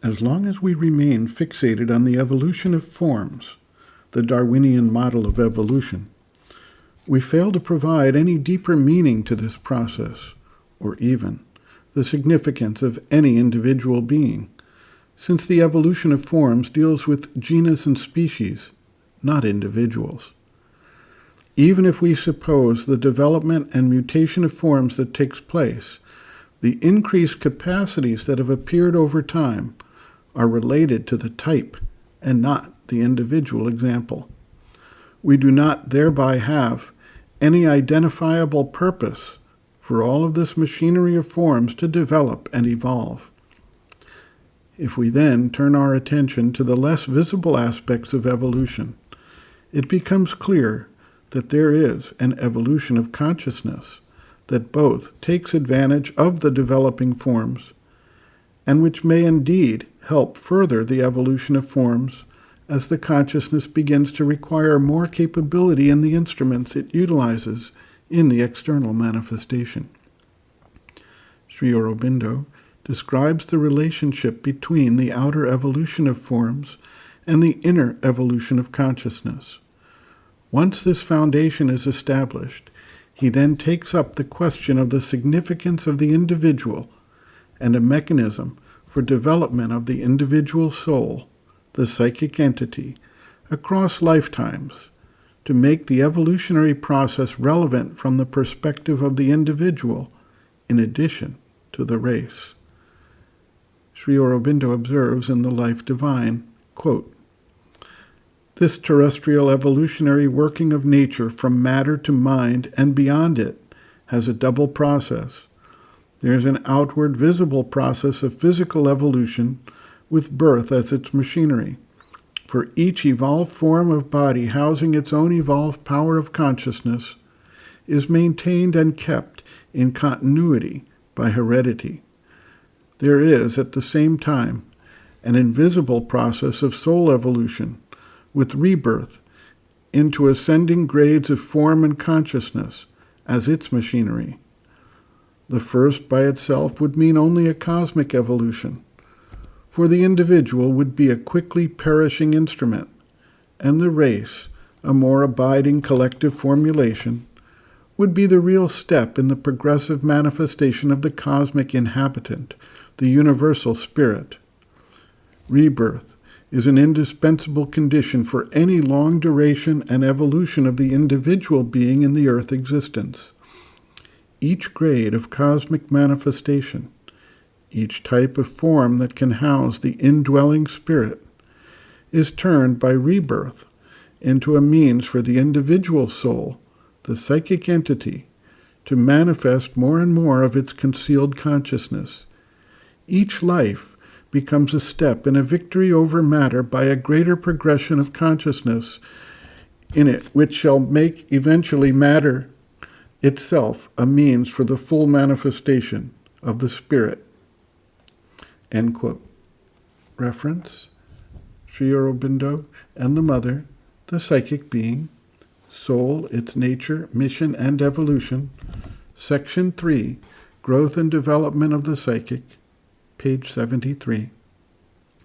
As long as we remain fixated on the evolution of forms, the Darwinian model of evolution, we fail to provide any deeper meaning to this process, or even the significance of any individual being, since the evolution of forms deals with genus and species, not individuals. Even if we suppose the development and mutation of forms that takes place, the increased capacities that have appeared over time are related to the type and not the individual example. We do not thereby have any identifiable purpose for all of this machinery of forms to develop and evolve. If we then turn our attention to the less visible aspects of evolution, it becomes clear that there is an evolution of consciousness that both takes advantage of the developing forms and which may indeed help further the evolution of forms as the consciousness begins to require more capability in the instruments it utilizes in the external manifestation. Sri Aurobindo describes the relationship between the outer evolution of forms and the inner evolution of consciousness. Once this foundation is established, he then takes up the question of the significance of the individual and a mechanism for development of the individual soul, the psychic entity, across lifetimes, to make the evolutionary process relevant from the perspective of the individual in addition to the race. Sri Aurobindo observes in the Life Divine, quote, "This terrestrial evolutionary working of nature from matter to mind and beyond it has a double process. There is an outward visible process of physical evolution with birth as its machinery. For each evolved form of body housing its own evolved power of consciousness is maintained and kept in continuity by heredity. There is, at the same time, an invisible process of soul evolution with rebirth into ascending grades of form and consciousness as its machinery. The first by itself would mean only a cosmic evolution, for the individual would be a quickly perishing instrument, and the race, a more abiding collective formulation, would be the real step in the progressive manifestation of the cosmic inhabitant, the universal spirit. Rebirth is an indispensable condition for any long duration and evolution of the individual being in the earth existence. Each grade of cosmic manifestation, each type of form that can house the indwelling spirit, is turned by rebirth into a means for the individual soul, the psychic entity, to manifest more and more of its concealed consciousness. Each life becomes a step in a victory over matter by a greater progression of consciousness in it, which shall make eventually matter itself a means for the full manifestation of the spirit." End quote. Reference: Sri Aurobindo and the Mother, the Psychic Being, Soul, Its Nature, Mission, and Evolution, Section 3, Growth and Development of the Psychic, page 73.